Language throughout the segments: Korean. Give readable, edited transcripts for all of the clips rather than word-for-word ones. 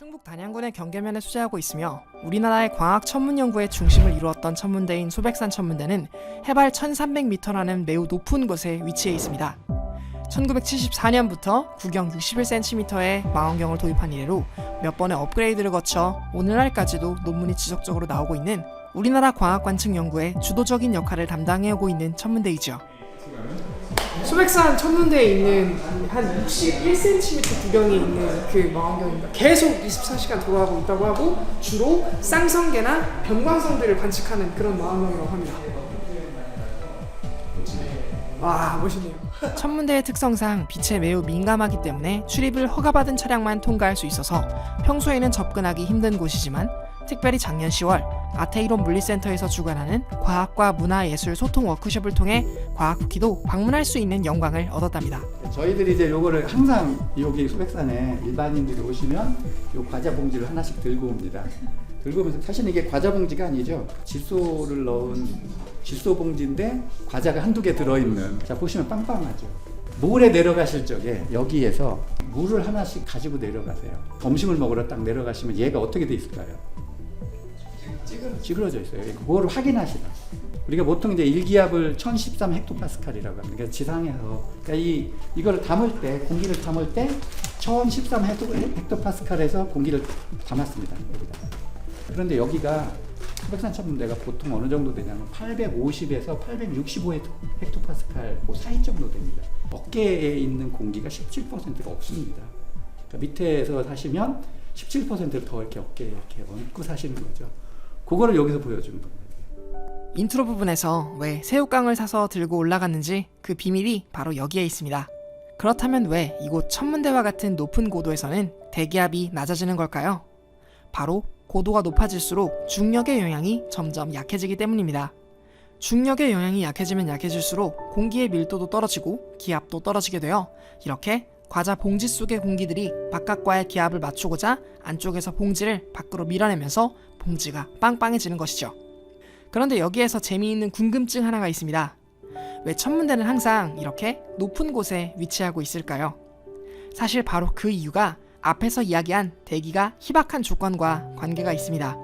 충북 단양군의 경계면에 소재하고 있으며 우리나라의 광학 천문 연구의 중심을 이루었던 천문대인 소백산 천문대는 해발 1300m라는 매우 높은 곳에 위치해 있습니다. 1974년부터 구경 61cm의 망원경을 도입한 이래로 몇 번의 업그레이드를 거쳐 오늘날까지도 논문이 지속적으로 나오고 있는 우리나라 광학 관측 연구의 주도적인 역할을 담당해오고 있는 천문대이죠. 소백산 천문대에 있는 한 61cm 구경이 있는 그 망원경입니다. 계속 24시간 돌아가고 있다고 하고 주로 쌍성계나 변광성들을 관측하는 그런 망원경이라고 합니다. 와, 멋있네요. 천문대의 특성상 빛에 매우 민감하기 때문에 출입을 허가받은 차량만 통과할 수 있어서 평소에는 접근하기 힘든 곳이지만 특별히 작년 10월 아테이론 물리센터에서 주관하는 과학과 문화예술 소통 워크숍을 통해 과학쿠키도 방문할 수 있는 영광을 얻었답니다. 저희들이 이제 요거를 항상 여기 소백산에 일반인들이 오시면 요 과자 봉지를 하나씩 들고 옵니다. 들고 오면서 사실 이게 과자 봉지가 아니죠. 질소를 넣은 질소 봉지인데 과자가 한두 개 들어있는. 자, 보시면 빵빵하죠. 모래 내려가실 적에 여기에서 물을 하나씩 가지고 내려가세요. 점심을 먹으러 딱 내려가시면 얘가 어떻게 돼 있을까요? 찌그러져 있어요. 그거를 확인하시라. 우리가 보통 이제 일기압을 1013 헥토파스칼이라고 합니다. 그러니까 지상에서 그러니까 이걸 담을 때 공기를 담을 때 1013 헥토파스칼에서 공기를 담았습니다. 여기다. 그런데 여기가 소백산 천문대가 보통 어느 정도 되냐면 850에서 865 헥토파스칼 그 사이 정도 됩니다. 어깨에 있는 공기가 17%가 없습니다. 그러니까 밑에서 사시면 17%를 더 이렇게 어깨에 이렇게 얹고 사시는 거죠. 그거를 여기서 보여주는 겁니다. 인트로 부분에서 왜 새우깡을 사서 들고 올라갔는지 그 비밀이 바로 여기에 있습니다. 그렇다면 왜 이곳 천문대와 같은 높은 고도에서는 대기압이 낮아지는 걸까요? 바로 고도가 높아질수록 중력의 영향이 점점 약해지기 때문입니다. 중력의 영향이 약해지면 약해질수록 공기의 밀도도 떨어지고 기압도 떨어지게 되어 이렇게 과자 봉지 속의 공기들이 바깥과의 기압을 맞추고자 안쪽에서 봉지를 밖으로 밀어내면서 봉지가 빵빵해지는 것이죠. 그런데 여기에서 재미있는 궁금증 하나가 있습니다. 왜 천문대는 항상 이렇게 높은 곳에 위치하고 있을까요? 사실 바로 그 이유가 앞에서 이야기한 대기가 희박한 조건과 관계가 있습니다.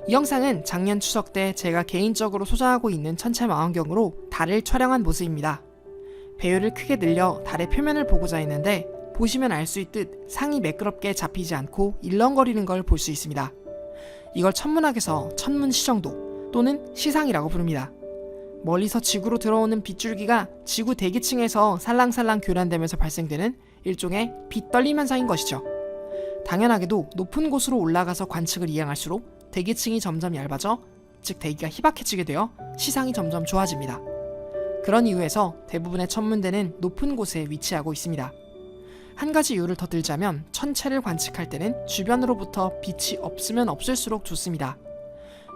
이 영상은 작년 추석 때 제가 개인적으로 소장하고 있는 천체 망원경으로 달을 촬영한 모습입니다. 배율을 크게 늘려 달의 표면을 보고자 했는데 보시면 알 수 있듯 상이 매끄럽게 잡히지 않고 일렁거리는 걸 볼 수 있습니다. 이걸 천문학에서 천문 시정도 또는 시상이라고 부릅니다. 멀리서 지구로 들어오는 빗줄기가 지구 대기층에서 살랑살랑 교란되면서 발생되는 일종의 빗떨림 현상인 것이죠. 당연하게도 높은 곳으로 올라가서 관측을 이행할수록 대기층이 점점 얇아져 즉 대기가 희박해지게 되어 시상이 점점 좋아집니다. 그런 이유에서 대부분의 천문대는 높은 곳에 위치하고 있습니다. 한 가지 이유를 더 들자면 천체를 관측할 때는 주변으로부터 빛이 없으면 없을수록 좋습니다.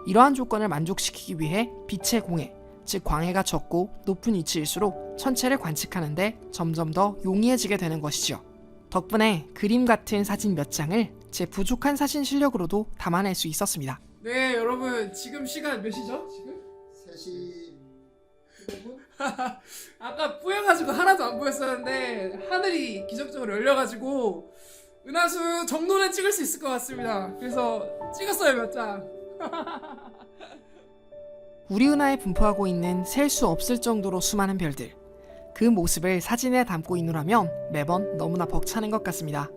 이러한 조건을 만족시키기 위해 빛의 공해, 즉 광해가 적고 높은 위치일수록 천체를 관측하는데 점점 더 용이해지게 되는 것이죠. 덕분에 그림 같은 사진 몇 장을 제 부족한 사진 실력으로도 담아낼 수 있었습니다. 네, 여러분 지금 시간 몇 시죠? 지금? 3시 아까 뿌여가지고 하나도 안 보였었는데 하늘이 기적적으로 열려가지고 은하수 정도는 찍을 수 있을 것 같습니다. 그래서 찍었어요, 몇 장. 우리 은하에 분포하고 있는 셀 수 없을 정도로 수많은 별들, 그 모습을 사진에 담고 있노라면 매번 너무나 벅차는 것 같습니다.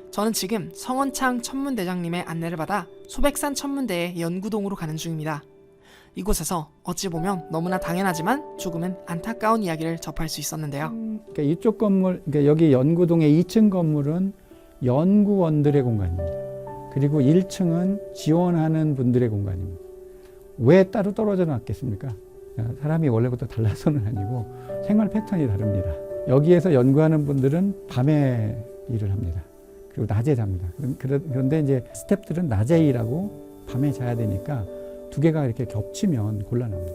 저는 지금 성원창 천문대장님의 안내를 받아 소백산 천문대의 연구동으로 가는 중입니다. 이곳에서 어찌 보면 너무나 당연하지만 조금은 안타까운 이야기를 접할 수 있었는데요. 그러니까 이쪽 건물, 그러니까 여기 연구동의 2층 건물은 연구원들의 공간입니다. 그리고 1층은 지원하는 분들의 공간입니다. 왜 따로 떨어져 놨겠습니까? 사람이 원래부터 달라서는 아니고 생활 패턴이 다릅니다. 여기에서 연구하는 분들은 밤에 일을 합니다. 그리고 낮에 잡니다. 그런데 이제 스태프들은 낮에 일하고 밤에 자야 되니까 두 개가 이렇게 겹치면 곤란합니다.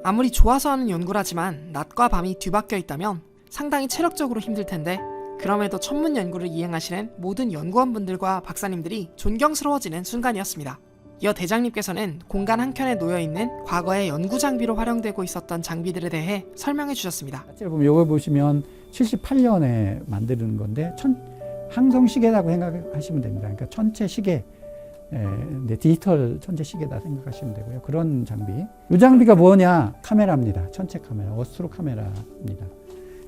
아무리 좋아서 하는 연구라지만 낮과 밤이 뒤바뀌어 있다면 상당히 체력적으로 힘들 텐데 그럼에도 천문 연구를 이행하시는 모든 연구원분들과 박사님들이 존경스러워지는 순간이었습니다. 이어 대장님께서는 공간 한켠에 놓여있는 과거의 연구 장비로 활용되고 있었던 장비들에 대해 설명해 주셨습니다. 보면 이거 보시면 78년에 만드는 건데 항성 시계라고 생각하시면 됩니다. 그러니까 천체 시계, 디지털 천체 시계다 생각하시면 되고요. 그런 장비. 이 장비가 뭐냐? 카메라입니다. 천체 카메라, 어스트로 카메라입니다.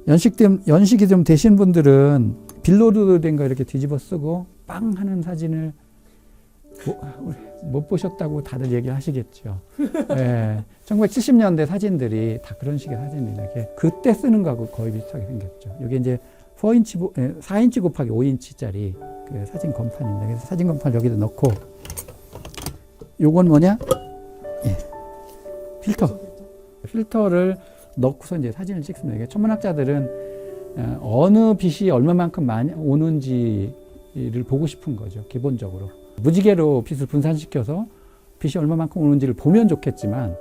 연식이 좀 되신 분들은 빌로드 된 거 이렇게 뒤집어 쓰고 빵 하는 사진을 못 보셨다고 다들 얘기하시겠죠. 1970년대 사진들이 다 그런 식의 사진입니다. 그때 쓰는 거하고 거의 비슷하게 생겼죠. 이게 이제 4인치 곱하기 5인치짜리 그 사진 건판입니다. 그래서 사진 건판을 여기다 넣고, 요건 뭐냐? 필터를 넣고서 이제 사진을 찍습니다. 이게 천문학자들은 어느 빛이 얼마만큼 많이 오는지를 보고 싶은 거죠. 기본적으로. 무지개로 빛을 분산시켜서 빛이 얼마만큼 오는지를 보면 좋겠지만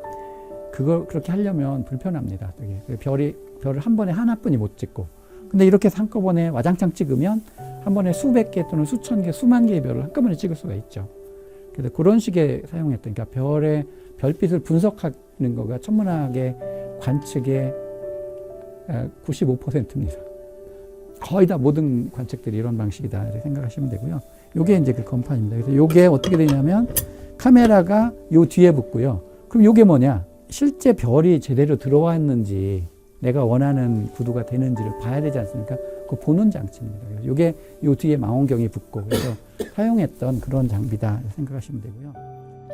그걸 그렇게 하려면 불편합니다. 별을 한 번에 하나뿐이 못 찍고, 근데 이렇게 한꺼번에 와장창 찍으면 한 번에 수백 개 또는 수천 개, 수만 개의 별을 한꺼번에 찍을 수가 있죠. 그래서 그런 식의 사용했던, 그러니까 별빛을 분석하는 거가 천문학의 관측의 95%입니다. 거의 다 모든 관측들이 이런 방식이다 이렇게 생각하시면 되고요. 요게 이제 그 건판입니다. 그래서 요게 어떻게 되냐면 카메라가 요 뒤에 붙고요. 그럼 요게 뭐냐? 실제 별이 제대로 들어왔는지 내가 원하는 구도가 되는지를 봐야 되지 않습니까? 그거 보는 장치입니다. 그래서 요게 요 뒤에 망원경이 붙고, 그래서 사용했던 그런 장비다 이렇게 생각하시면 되고요.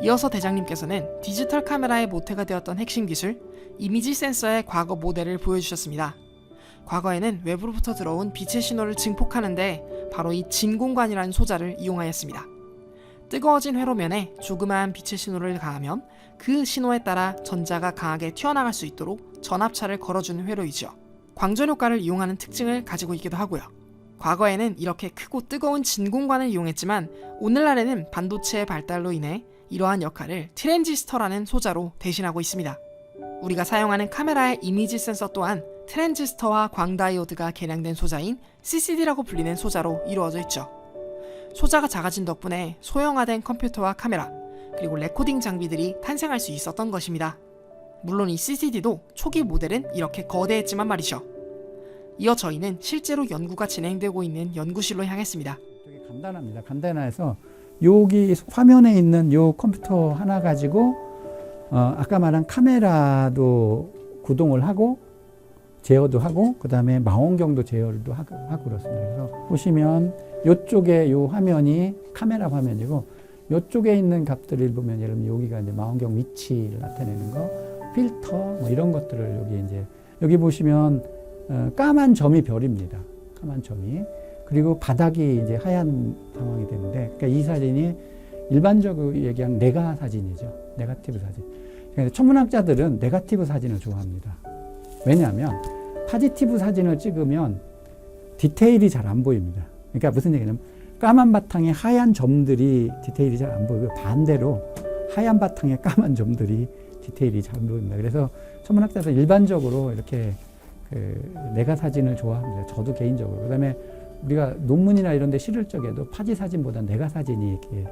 이어서 대장님께서는 디지털 카메라의 모태가 되었던 핵심 기술, 이미지 센서의 과거 모델을 보여주셨습니다. 과거에는 외부로부터 들어온 빛의 신호를 증폭하는데 바로 이 진공관이라는 소자를 이용하였습니다. 뜨거워진 회로면에 조그마한 빛의 신호를 가하면 그 신호에 따라 전자가 강하게 튀어나갈 수 있도록 전압차를 걸어주는 회로이죠. 광전 효과를 이용하는 특징을 가지고 있기도 하고요. 과거에는 이렇게 크고 뜨거운 진공관을 이용했지만 오늘날에는 반도체의 발달로 인해 이러한 역할을 트랜지스터라는 소자로 대신하고 있습니다. 우리가 사용하는 카메라의 이미지 센서 또한 트랜지스터와 광다이오드가 개량된 소자인 CCD라고 불리는 소자로 이루어져 있죠. 소자가 작아진 덕분에 소형화된 컴퓨터와 카메라, 그리고 레코딩 장비들이 탄생할 수 있었던 것입니다. 물론 이 CCD도 초기 모델은 이렇게 거대했지만 말이죠. 이어 저희는 실제로 연구가 진행되고 있는 연구실로 향했습니다. 되게 간단합니다. 간단해서 여기 화면에 있는 요 컴퓨터 하나 가지고 아까 말한 카메라도 구동을 하고 제어도 하고, 그 다음에 망원경도 제어도 하고 그렇습니다. 그래서 보시면 이쪽에 요 화면이 카메라 화면이고, 이쪽에 있는 값들을 보면 예를 들면 여기가 이제 망원경 위치를 나타내는 거, 필터 뭐 이런 것들을 여기 보시면 까만 점이 별입니다. 까만 점이. 그리고 바닥이 이제 하얀 상황이 되는데, 그러니까 이 사진이 일반적으로 얘기하는 네가 사진이죠. 네거티브 사진. 그러니까 천문학자들은 네거티브 사진을 좋아합니다. 왜냐하면 파지티브 사진을 찍으면 디테일이 잘 안 보입니다. 그러니까 무슨 얘기냐면 까만 바탕에 하얀 점들이 디테일이 잘 안 보이고, 반대로 하얀 바탕에 까만 점들이 디테일이 잘 보입니다. 그래서 천문학자들 일반적으로 이렇게 네가 사진을 좋아합니다. 저도 개인적으로. 그다음에 우리가 논문이나 이런 데 실을 적에도 파지 사진보다 네가 사진이 이렇게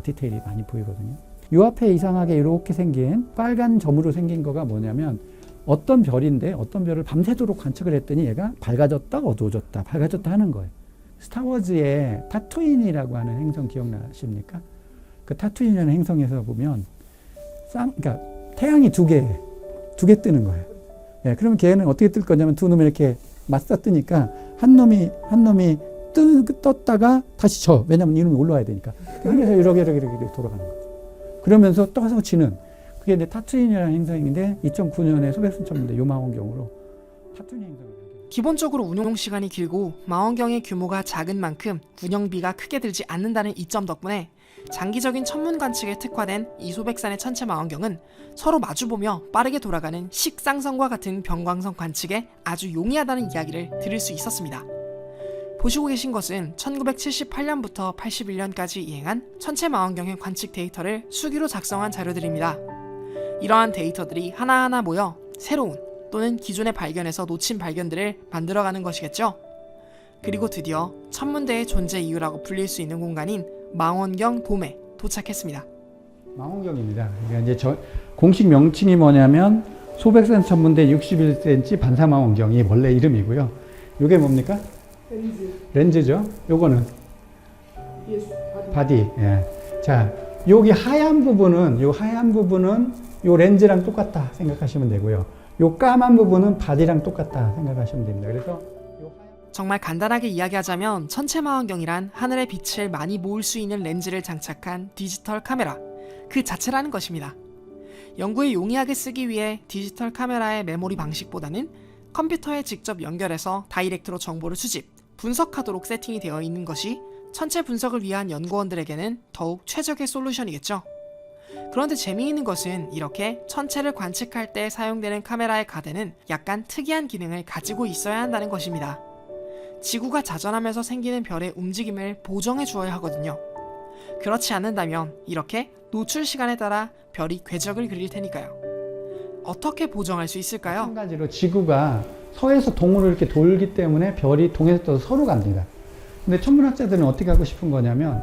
디테일이 많이 보이거든요. 요 앞에 이상하게 이렇게 생긴 빨간 점으로 생긴 거가 뭐냐면 어떤 별인데, 어떤 별을 밤새도록 관측을 했더니 얘가 밝아졌다 어두워졌다 밝아졌다 하는 거예요. 스타워즈의 타투인이라고 하는 행성 기억나십니까? 그 타투인이라는 행성에서 보면 그러니까 태양이 두 개 뜨는 거예요. 그러면 걔는 어떻게 뜰 거냐면 두 놈이 이렇게 맞서 뜨니까 한 놈이 떴다가 다시 져. 왜냐면 이놈이 올라와야 되니까. 하늘에서 이렇게 돌아가는 거죠. 그러면서 떠서 지는, 그게 이제 타투인이라는 행성인데 2009년에 소백산 천문대 요망원경으로 타투인 행성을 발견했어요. 기본적으로 운용 시간이 길고 망원경의 규모가 작은 만큼 운영비가 크게 들지 않는다는 이점 덕분에 장기적인 천문 관측에 특화된 이 소백산의 천체 망원경은 서로 마주보며 빠르게 돌아가는 식상성과 같은 병광성 관측에 아주 용이하다는 이야기를 들을 수 있었습니다. 보시고 계신 것은 1978년부터 81년까지 이행한 천체 망원경의 관측 데이터를 수기로 작성한 자료들입니다. 이러한 데이터들이 하나하나 모여 새로운 또는 기존의 발견에서 놓친 발견들을 만들어가는 것이겠죠. 그리고 드디어 천문대의 존재 이유라고 불릴 수 있는 공간인 망원경 돔에 도착했습니다. 망원경입니다. 그러니까 이제 공식 명칭이 뭐냐면 소백산 천문대 61cm 반사망원경이 원래 이름이고요. 이게 뭡니까? 렌즈. 렌즈죠. 요거는 예스. 바디. 예. 자, 여기 하얀 부분은 요 렌즈랑 똑같다 생각하시면 되고요. 요 까만 부분은 바디랑 똑같다 생각하시면 됩니다. 그래서 요 하얀 정말 간단하게 이야기하자면 천체 망원경이란 하늘의 빛을 많이 모을 수 있는 렌즈를 장착한 디지털 카메라 그 자체라는 것입니다. 연구에 용이하게 쓰기 위해 디지털 카메라의 메모리 방식보다는 컴퓨터에 직접 연결해서 다이렉트로 정보를 수집, 분석하도록 세팅이 되어 있는 것이 천체 분석을 위한 연구원들에게는 더욱 최적의 솔루션이겠죠. 그런데 재미있는 것은 이렇게 천체를 관측할 때 사용되는 카메라의 가대는 약간 특이한 기능을 가지고 있어야 한다는 것입니다. 지구가 자전하면서 생기는 별의 움직임을 보정해 주어야 하거든요. 그렇지 않는다면 이렇게 노출 시간에 따라 별이 궤적을 그릴 테니까요. 어떻게 보정할 수 있을까요? 마찬가지로 지구가 서에서 동으로 이렇게 돌기 때문에 별이 동에서 떠서 서로 갑니다. 근데 천문학자들은 어떻게 하고 싶은 거냐면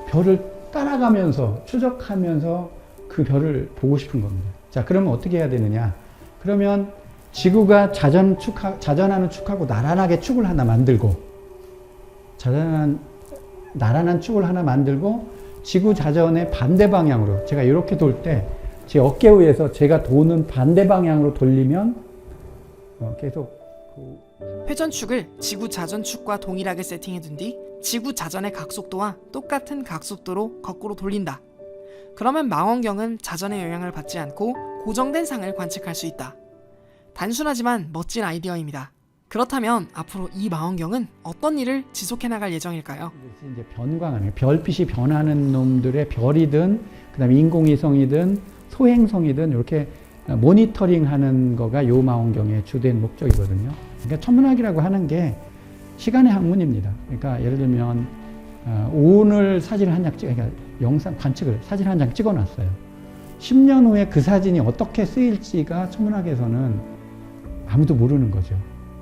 별을 따라가면서 추적하면서 그 별을 보고 싶은 겁니다. 자, 그러면 어떻게 해야 되느냐? 그러면 지구가 자전하는 축하고 나란하게 축을 하나 만들고 나란한 축을 하나 만들고 지구 자전의 반대 방향으로 제가 이렇게 돌 때 제 어깨 위에서 제가 도는 반대 방향으로 돌리면 계속 회전축을 지구 자전축과 동일하게 세팅해둔 뒤 지구 자전의 각속도와 똑같은 각속도로 거꾸로 돌린다. 그러면 망원경은 자전의 영향을 받지 않고 고정된 상을 관측할 수 있다. 단순하지만 멋진 아이디어입니다. 그렇다면 앞으로 이 망원경은 어떤 일을 지속해 나갈 예정일까요? 이제 변광하는 별빛이 변하는 놈들의 별이든 그다음에 인공위성이든 소행성이든 이렇게 모니터링하는 거가 요 망원경의 주된 목적이거든요. 그러니까 천문학이라고 하는 게 시간의 학문입니다. 그러니까 예를 들면 오늘 사진을 한 장 그러니까 영상 관측을 사진 한 장 찍어놨어요. 10년 후에 그 사진이 어떻게 쓰일지가 천문학에서는 아무도 모르는 거죠.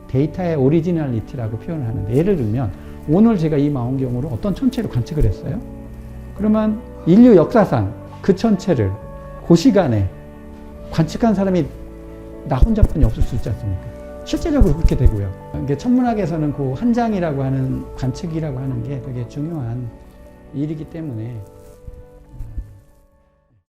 데이터의 오리지널리티라고 표현을 하는데 예를 들면 오늘 제가 이 망원경으로 어떤 천체를 관측을 했어요. 그러면 인류 역사상 그 천체를 그 시간에 관측한 사람이 나 혼자뿐이 없을 수 있지 않습니까? 실제적으로 그렇게 되고요. 그러니까 천문학에서는 그 한 장이라고 하는 관측이라고 하는 게 되게 중요한 일이기 때문에